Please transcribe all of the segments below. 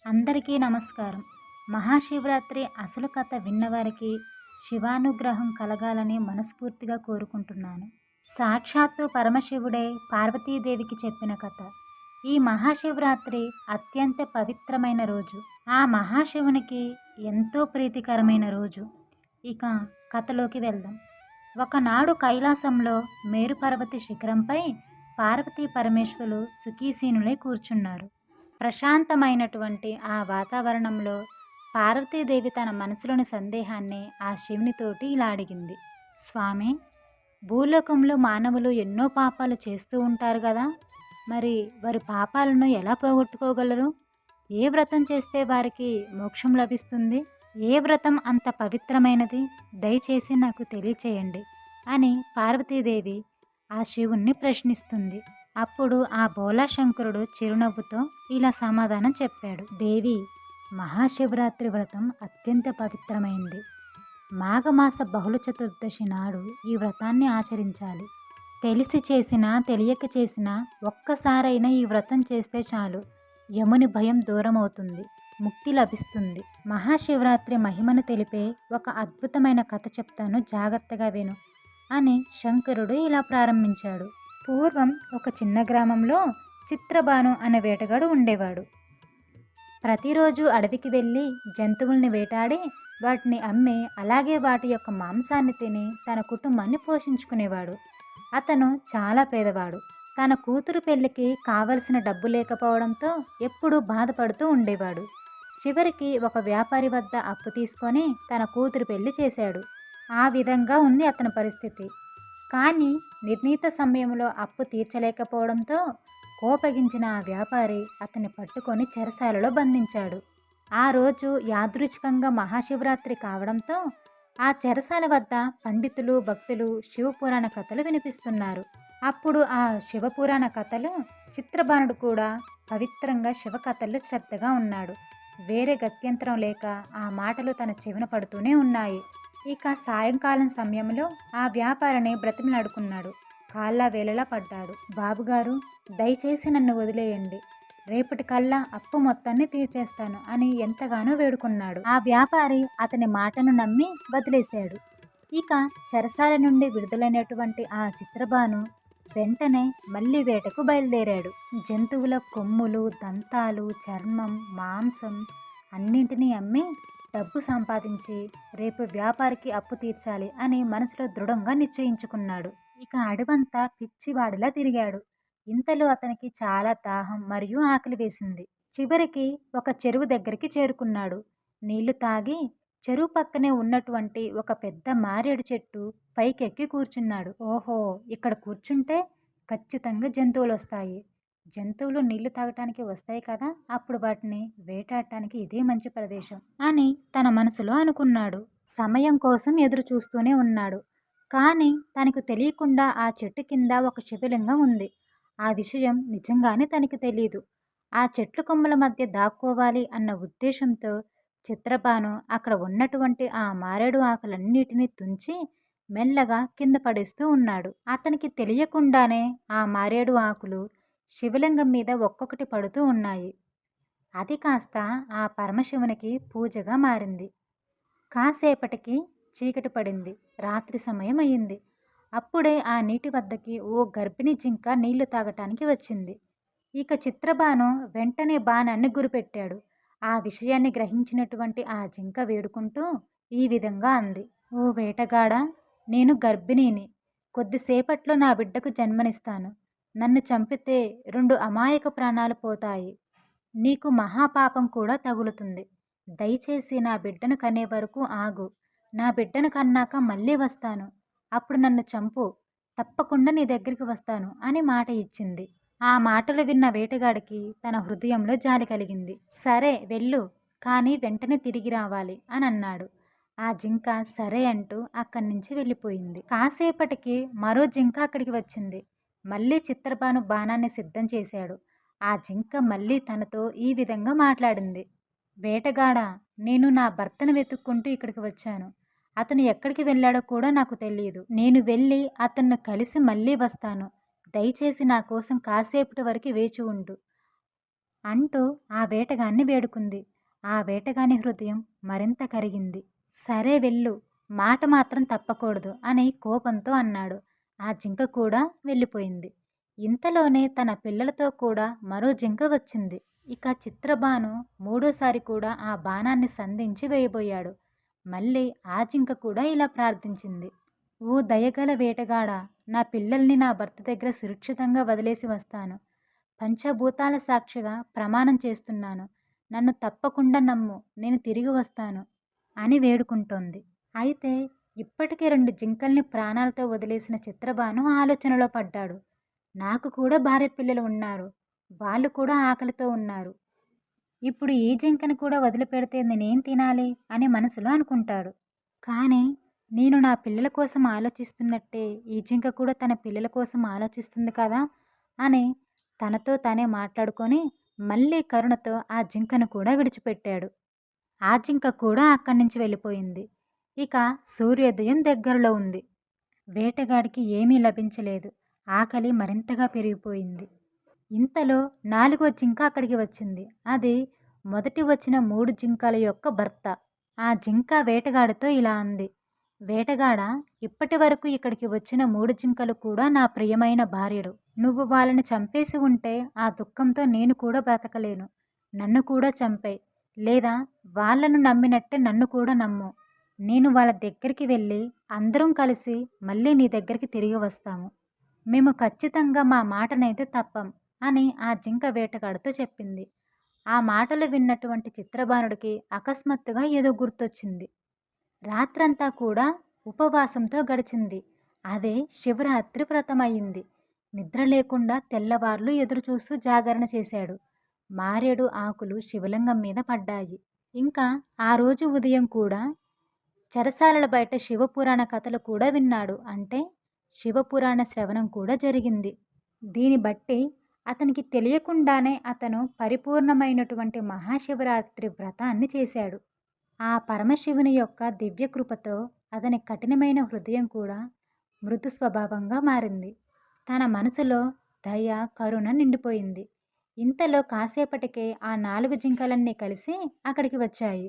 అందరికీ నమస్కారం. మహాశివరాత్రి అసలు కథ విన్నవారికి శివానుగ్రహం కలగాలని మనస్ఫూర్తిగా కోరుకుంటున్నాను. సాక్షాత్తు పరమశివుడే పార్వతీదేవికి చెప్పిన కథ. ఈ మహాశివరాత్రి అత్యంత పవిత్రమైన రోజు. ఆ మహాశివునికి ఎంతో ప్రీతికరమైన రోజు. ఇక కథలోకి వెళ్దాం. ఒకనాడు కైలాసంలో మేరుపర్వతి శిఖరంపై పార్వతీ పరమేశ్వరులు సుఖీసీనులై కూర్చున్నారు. ప్రశాంతమైనటువంటి ఆ వాతావరణంలో పార్వతీదేవి తన మనసులోని సందేహాన్ని ఆ శివునితోటి ఇలా అడిగింది. స్వామి, భూలోకంలో మానవులు ఎన్నో పాపాలు చేస్తూ ఉంటారు కదా, మరి వారి పాపాలను ఎలా పోగొట్టుకోగలరు? ఏ వ్రతం చేస్తే వారికి మోక్షం లభిస్తుంది? ఏ వ్రతం అంత పవిత్రమైనది? దయచేసి నాకు తెలియచేయండి అని పార్వతీదేవి ఆ శివుణ్ణి ప్రశ్నిస్తుంది. అప్పుడు ఆ బోలాశంకరుడు చిరునవ్వుతో ఇలా సమాధానం చెప్పాడు. దేవి, మహాశివరాత్రి వ్రతం అత్యంత పవిత్రమైంది. మాఘమాస బహుళ చతుర్దశి నాడు ఈ వ్రతాన్ని ఆచరించాలి. తెలిసి చేసినా తెలియక చేసినా ఒక్కసారైనా ఈ వ్రతం చేస్తే చాలు, యముని భయం దూరమవుతుంది, ముక్తి లభిస్తుంది. మహాశివరాత్రి మహిమను తెలిపే ఒక అద్భుతమైన కథ చెప్తాను, జాగ్రత్తగా విను అని శంకరుడు ఇలా ప్రారంభించాడు. పూర్వం ఒక చిన్న గ్రామంలో చిత్రబాను అనే వేటగాడు ఉండేవాడు. ప్రతిరోజు అడవికి వెళ్ళి జంతువుల్ని వేటాడి వాటిని అమ్మి అలాగే వాటి యొక్క మాంసాన్ని తిని తన కుటుంబాన్ని పోషించుకునేవాడు. అతను చాలా పేదవాడు. తన కూతురు పెళ్లికి కావలసిన డబ్బు లేకపోవడంతో ఎప్పుడూ బాధపడుతూ ఉండేవాడు. చివరికి ఒక వ్యాపారి వద్ద అప్పు తీసుకొని తన కూతురు పెళ్లి చేశాడు. ఆ విధంగా ఉంది అతని పరిస్థితి. కానీ నిర్ణీత సమయంలో అప్పు తీర్చలేకపోవడంతో కోపగించిన ఆ వ్యాపారి అతన్ని పట్టుకొని చెరసాలలో బంధించాడు. ఆ రోజు యాదృచ్ఛికంగా మహాశివరాత్రి కావడంతో ఆ చెరసాల వద్ద పండితులు భక్తులు శివపురాణ కథలు వినిపిస్తున్నారు. అప్పుడు ఆ శివపురాణ కథలు చిత్రబాణుడు కూడా పవిత్రంగా శివకథల్లో శ్రద్ధగా ఉన్నాడు. వేరే గత్యంతరం లేక ఆ మాటలు తన చెవిన పడుతూనే ఉన్నాయి. ఇక సాయంకాలం సమయంలో ఆ వ్యాపారిని బ్రతిమలాడుకున్నాడు. కాళ్ళ వేళలా పడ్డాడు. బాబుగారు, దయచేసి నన్ను వదిలేయండి, రేపటికల్లా అప్పు మొత్తాన్ని తీర్చేస్తాను అని ఎంతగానో వేడుకున్నాడు. ఆ వ్యాపారి అతని మాటను నమ్మి వదిలేశాడు. ఇక చెరసాల నుండి విడుదలైనటువంటి ఆ చిత్రబాను వెంటనే మళ్ళీ వేటకు బయలుదేరాడు. జంతువుల కొమ్ములు, దంతాలు, చర్మం, మాంసం అన్నింటినీ అమ్మి డబ్బు సంపాదించి రేపు వ్యాపారికి అప్పు తీర్చాలి అని మనసులో దృఢంగా నిశ్చయించుకున్నాడు. ఇక అడవంతా పిచ్చివాడిలా తిరిగాడు. ఇంతలో అతనికి చాలా దాహం మరియు ఆకలి వేసింది. చివరికి ఒక చెరువు దగ్గరికి చేరుకున్నాడు. నీళ్లు తాగి చెరువు పక్కనే ఉన్నటువంటి ఒక పెద్ద మారేడు చెట్టు పైకెక్కి కూర్చున్నాడు. ఓహో, ఇక్కడ కూర్చుంటే ఖచ్చితంగా జంతువులు వస్తాయి. జంతువులు నీళ్లు తాగటానికి వస్తాయి కదా, అప్పుడు వాటిని వేటాడటానికి ఇదే మంచి ప్రదేశం అని తన మనసులో అనుకున్నాడు. సమయం కోసం ఎదురు చూస్తూనే ఉన్నాడు. కానీ తనకు తెలియకుండా ఆ చెట్టు కింద ఒక శివలింగం ఉంది. ఆ విషయం నిజంగానే తనకి తెలీదు. ఆ చెట్లు కొమ్మల మధ్య దాక్కోవాలి అన్న ఉద్దేశంతో చిత్రబాను అక్కడ ఉన్నటువంటి ఆ మారేడు ఆకులన్నిటినీ తుంచి మెల్లగా కింద పడేస్తూ ఉన్నాడు. అతనికి తెలియకుండానే ఆ మారేడు ఆకులు శివలింగం మీద ఒక్కొక్కటి పడుతూ ఉన్నాయి. అది కాస్త ఆ పరమశివునికి పూజగా మారింది. కాసేపటికి చీకటి పడింది. రాత్రి సమయం అయింది. అప్పుడే ఆ నీటి వద్దకి ఓ గర్భిణీ జింక నీళ్లు తాగటానికి వచ్చింది. ఇక చిత్రబాను వెంటనే బాణాన్ని గురిపెట్టాడు. ఆ విషయాన్ని గ్రహించినటువంటి ఆ జింక వేడుకుంటూ ఈ విధంగా అంది. ఓ వేటగాడా, నేను గర్భిణీని. కొద్దిసేపట్లో నా బిడ్డకు జన్మనిస్తాను. నన్ను చంపితే 2 అమాయక ప్రాణాలు పోతాయి. నీకు మహాపాపం కూడా తగులుతుంది. దయచేసి నా బిడ్డను కనే వరకు ఆగు. నా బిడ్డను కన్నాక మళ్ళీ వస్తాను. అప్పుడు నన్ను చంపు. తప్పకుండా నీ దగ్గరికి వస్తాను అని మాట ఇచ్చింది. ఆ మాటలు విన్న వేటగాడికి తన హృదయంలో జాలి కలిగింది. సరే వెళ్ళు, కానీ వెంటనే తిరిగి రావాలి అని అన్నాడు. ఆ జింక సరే అంటూ అక్కడి నుంచి వెళ్ళిపోయింది. కాసేపటికి మరో జింక అక్కడికి వచ్చింది. మళ్ళీ చిత్రబాను బాణాన్ని సిద్ధం చేశాడు. ఆ జింక మళ్ళీ తనతో ఈ విధంగా మాట్లాడింది. వేటగాడా, నేను నా భర్తను వెతుక్కుంటూ ఇక్కడికి వచ్చాను. అతను ఎక్కడికి వెళ్ళాడో కూడా నాకు తెలియదు. నేను వెళ్ళి అతన్ని కలిసి మళ్ళీ వస్తాను. దయచేసి నా కోసం కాసేపటి వరకు వేచి ఉండు. అంటూ ఆ వేటగాన్ని వేడుకుంది. ఆ వేటగాని హృదయం మరింత కరిగింది. సరే వెళ్ళు, మాట మాత్రం తప్పకూడదు అని కోపంతో అన్నాడు. ఆ జింక కూడా వెళ్ళిపోయింది. ఇంతలోనే తన పిల్లలతో కూడా మరో జింక వచ్చింది. ఇక చిత్రబాను మూడోసారి కూడా ఆ బాణాన్ని సంధించి వేయబోయాడు. మళ్ళీ ఆ జింక కూడా ఇలా ప్రార్థించింది. ఓ దయగల వేటగాడా, నా పిల్లల్ని నా భర్త దగ్గర సురక్షితంగా వదిలేసి వస్తాను. పంచభూతాల సాక్షిగా ప్రమాణం చేస్తున్నాను. నన్ను తప్పకుండా నమ్ము, నేను తిరిగి వస్తాను అని వేడుకుంటోంది. అయితే ఇప్పటికే 2 జింకల్ని ప్రాణాలతో వదిలేసిన చిత్రబాను ఆలోచనలో పడ్డాడు. నాకు కూడా భార్య పిల్లలు ఉన్నారు. వాళ్ళు కూడా ఆకలితో ఉన్నారు. ఇప్పుడు ఈ జింకని కూడా వదిలిపెడితే నేనేం తినాలి అని మనసులో అనుకుంటాడు. కానీ నేను నా పిల్లల కోసం ఆలోచిస్తున్నట్టే ఈ జింక కూడా తన పిల్లల కోసం ఆలోచిస్తుంది కదా అని తనతో తానే మాట్లాడుకొని మళ్ళీ కరుణతో ఆ జింకను కూడా విడిచిపెట్టాడు. ఆ జింక కూడా అక్కడి నుంచి వెళ్ళిపోయింది. ఇక సూర్యోదయం దగ్గరలో ఉంది. వేటగాడికి ఏమీ లభించలేదు. ఆకలి మరింతగా పెరిగిపోయింది. ఇంతలో 4వ జింక అక్కడికి వచ్చింది. అది మొదటి వచ్చిన 3 జింకల యొక్క భర్త. ఆ జింక వేటగాడితో ఇలా అంది. వేటగాడా, ఇప్పటి వరకు ఇక్కడికి వచ్చిన 3 జింకలు కూడా నా ప్రియమైన భార్యలు. నువ్వు వాళ్ళని చంపేసి ఉంటే ఆ దుఃఖంతో నేను కూడా బ్రతకలేను. నన్ను కూడా చంపేయ్. లేదా వాళ్ళను నమ్మినట్టే నన్ను కూడా నమ్ము. నేను వాళ్ళ దగ్గరికి వెళ్ళి అందరం కలిసి మళ్ళీ నీ దగ్గరికి తిరిగి వస్తాము. మేము ఖచ్చితంగా మా మాటనైతే తప్పం అని ఆ జింక వేటగాడితో చెప్పింది. ఆ మాటలు విన్నటువంటి చిత్రబానుడికి అకస్మాత్తుగా ఏదో గుర్తొచ్చింది. రాత్రంతా కూడా ఉపవాసంతో గడిచింది. అదే శివరాత్రి వ్రతమయ్యింది. నిద్ర లేకుండా తెల్లవార్లు ఎదురుచూస్తూ జాగరణ చేశాడు. మారేడు ఆకులు శివలింగం మీద పడ్డాయి. ఇంకా ఆ రోజు ఉదయం కూడా చెరసాలల బయట శివపురాణ కథలు కూడా విన్నాడు. అంటే శివపురాణ శ్రవణం కూడా జరిగింది. దీన్ని బట్టి అతనికి తెలియకుండానే అతను పరిపూర్ణమైనటువంటి మహాశివరాత్రి వ్రతాన్ని చేశాడు. ఆ పరమశివుని యొక్క దివ్యకృపతో అతని కఠినమైన హృదయం కూడా మృదు స్వభావంగా మారింది. తన మనసులో దయ, కరుణ నిండిపోయింది. ఇంతలో కాసేపటికే ఆ 4 జింకలన్నీ కలిసి అక్కడికి వచ్చాయి.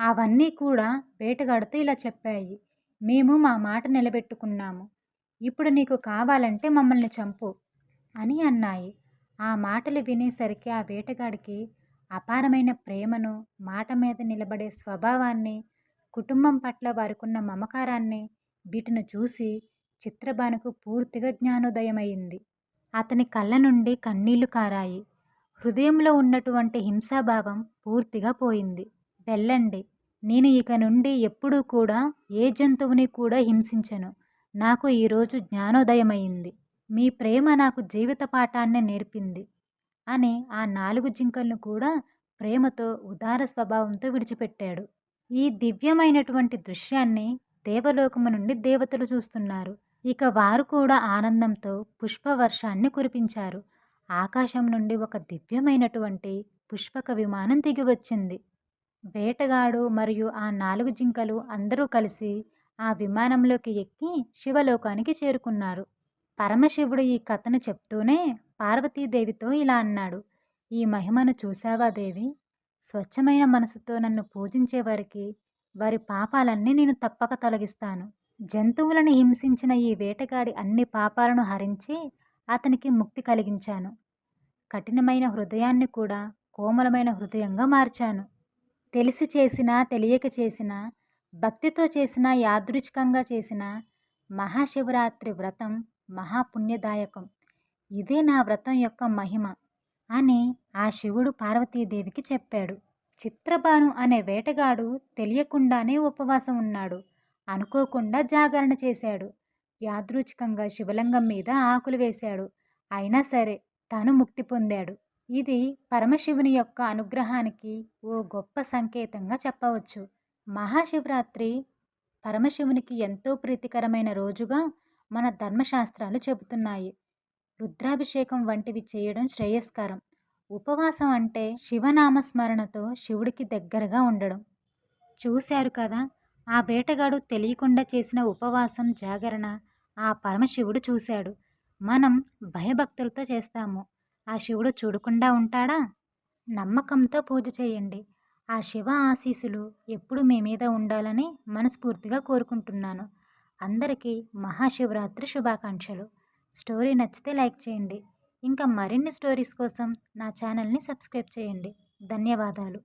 అవన్నీ కూడా వేటగాడితో ఇలా చెప్పాయి. మేము మా మాట నిలబెట్టుకున్నాము. ఇప్పుడు నీకు కావాలంటే మమ్మల్ని చంపు అని అన్నాయి. ఆ మాటలు వినేసరికి ఆ వేటగాడికి అపారమైన ప్రేమను, మాట మీద నిలబడే స్వభావాన్ని, కుటుంబం పట్ల వారికున్న మమకారాన్ని వీటిని చూసి చిత్రబానుకు పూర్తిగా జ్ఞానోదయమైంది. అతని కళ్ళ నుండి కన్నీళ్లు కారాయి. హృదయంలో ఉన్నటువంటి హింసాభావం పూర్తిగా పోయింది. వెళ్ళండి, నేను ఇక నుండి ఎప్పుడూ కూడా ఏ జంతువుని కూడా హింసించను. నాకు ఈరోజు జ్ఞానోదయమైంది. మీ ప్రేమ నాకు జీవిత పాఠాన్ని నేర్పింది అని ఆ 4 జింకలను కూడా ప్రేమతో ఉదార స్వభావంతో విడిచిపెట్టాడు. ఈ దివ్యమైనటువంటి దృశ్యాన్ని దేవలోకము నుండి దేవతలు చూస్తున్నారు. ఇక వారు కూడా ఆనందంతో పుష్పవర్షాన్ని కురిపించారు. ఆకాశం నుండి ఒక దివ్యమైనటువంటి పుష్పక విమానం దిగివచ్చింది. వేటగాడు మరియు ఆ 4 జింకలు అందరూ కలిసి ఆ విమానంలోకి ఎక్కి శివలోకానికి చేరుకున్నారు. పరమశివుడు ఈ కథను చెప్తూనే పార్వతీదేవితో ఇలా అన్నాడు. ఈ మహిమను చూశావా దేవి? స్వచ్ఛమైన మనసుతో నన్ను పూజించే వారికి వారి పాపాలన్నీ నేను తప్పక తొలగిస్తాను. జంతువులను హింసించిన ఈ వేటగాడి అన్ని పాపాలను హరించి అతనికి ముక్తి కలిగించాను. కఠినమైన హృదయాన్ని కూడా కోమలమైన హృదయంగా మార్చాను. తెలిసి చేసినా తెలియక చేసినా, భక్తితో చేసినా యాదృచ్ఛికంగా చేసినా మహాశివరాత్రి వ్రతం మహాపుణ్యదాయకం. ఇదే నా వ్రతం యొక్క మహిమ అని ఆ శివుడు పార్వతీదేవికి చెప్పాడు. చిత్రబాను అనే వేటగాడు తెలియకుండానే ఉపవాసం ఉన్నాడు. అనుకోకుండా జాగరణ చేశాడు. యాదృచ్ఛికంగా శివలింగం మీద ఆకులు వేశాడు. అయినా సరే తను ముక్తి పొందాడు. ఇది పరమశివుని యొక్క అనుగ్రహానికి ఓ గొప్ప సంకేతంగా చెప్పవచ్చు. మహాశివరాత్రి పరమశివునికి ఎంతో ప్రీతికరమైన రోజుగా మన ధర్మశాస్త్రాలు చెబుతున్నాయి. రుద్రాభిషేకం వంటివి చేయడం శ్రేయస్కరం. ఉపవాసం అంటే శివనామస్మరణతో శివుడికి దగ్గరగా ఉండడం. చూశారు కదా, ఆ వేటగాడు తెలియకుండా చేసిన ఉపవాసం, జాగరణ ఆ పరమశివుడు చూశాడు. మనం భయభక్తులతో చేస్తాము. ఆ శివుడు చూడకుండా ఉంటాడా? నమ్మకంతో పూజ చేయండి. ఆ శివ ఆశీస్సులు ఎప్పుడు మీ మీద ఉండాలని మనస్ఫూర్తిగా కోరుకుంటున్నాను. అందరికీ మహాశివరాత్రి శుభాకాంక్షలు. స్టోరీ నచ్చితే లైక్ చేయండి. ఇంకా మరిన్ని స్టోరీస్ కోసం నా ఛానల్ని సబ్స్క్రైబ్ చేయండి. ధన్యవాదాలు.